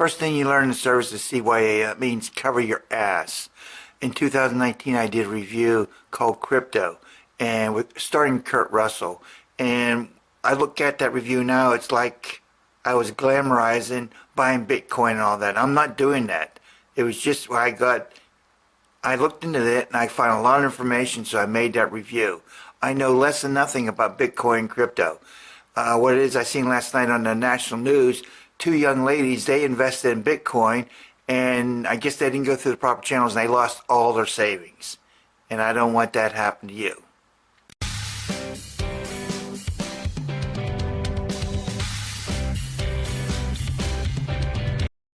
First thing you learn in the service is CYA. That means cover your ass. In 2019, I did a review called Crypto, and with starting Kurt Russell. And I look at that review now, it's like I was glamorizing buying Bitcoin and all that. I'm not doing that. It was just what I looked into it and I found a lot of information, so I made that review. I know less than nothing about Bitcoin and crypto. What it is, I seen last night on the national news, two young ladies, they invested in Bitcoin, and I guess they didn't go through the proper channels and they lost all their savings. And I don't want that to happen to you.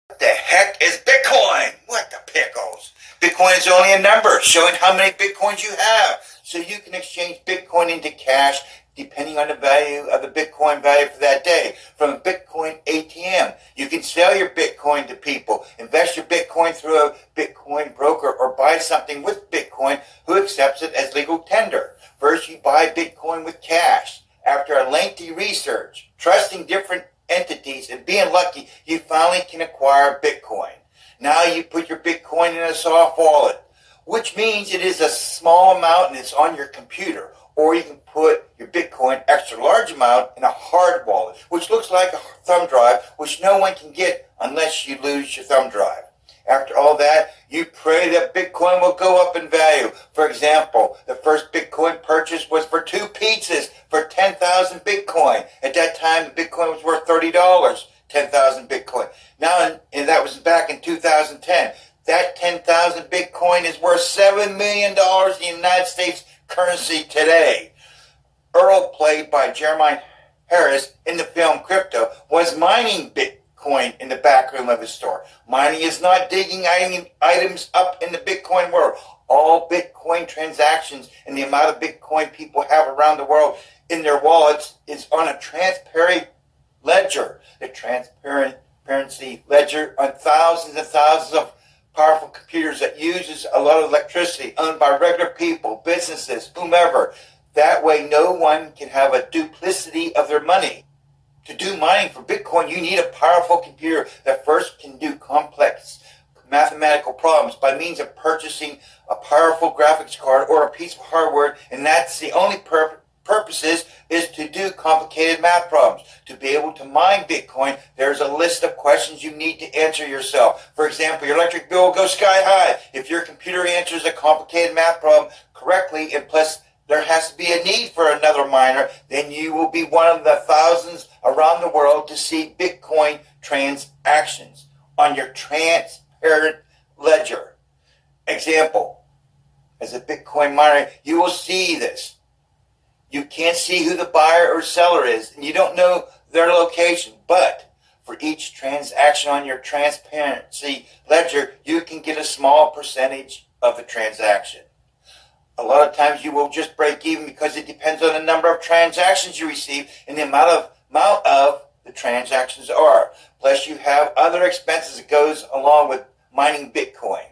What the heck is Bitcoin? What the pickles? Bitcoin is only a number showing how many Bitcoins you have. So you can exchange Bitcoin into cash depending on the value of the Bitcoin value for that day. From a Bitcoin ATM, you can sell your Bitcoin to people, invest your Bitcoin through a Bitcoin broker, or buy something with Bitcoin who accepts it as legal tender. First, you buy Bitcoin with cash. After a lengthy research, trusting different entities, and being lucky, you finally can acquire Bitcoin. Now you put your Bitcoin in a soft wallet, which means it is a small amount and it's on your computer. Or you can put your Bitcoin, extra large amount, in a hard wallet, which looks like a thumb drive, which no one can get unless you lose your thumb drive. After all that, you pray that Bitcoin will go up in value. For example, the first Bitcoin purchase was for 2 pizzas for 10,000 Bitcoin. At that time, the Bitcoin was worth $30, 10,000 Bitcoin. Now, and that was back in 2010. That 10,000 Bitcoin is worth $7 million in the United States currency today. Earl, played by Jeremiah Harris in the film Crypto, was mining Bitcoin in the back room of his store. Mining is not digging items up in the Bitcoin world. All Bitcoin transactions and the amount of Bitcoin people have around the world in their wallets is on a transparent ledger. The transparency ledger on thousands and thousands of powerful computers that uses a lot of electricity, owned by regular people, businesses, whomever. That way no one can have a duplicity of their money. To do mining for Bitcoin, you need a powerful computer that first can do complex mathematical problems by means of purchasing a powerful graphics card or a piece of hardware, and that's the only purposes is to do complicated math problems. To be able to mine Bitcoin, there's a list of questions you need to answer yourself. For example, your electric bill will go sky high if your computer answers a complicated math problem correctly, and plus there has to be a need for another miner. Then you will be one of the thousands around the world to see Bitcoin transactions on your transparent ledger. Example, as a Bitcoin miner, you will see this. You can't see who the buyer or seller is, and you don't know their location. But for each transaction on your transparency ledger, you can get a small percentage of the transaction. A lot of times you will just break even because it depends on the number of transactions you receive and the amount of the transactions are. Plus you have other expenses that goes along with mining Bitcoin.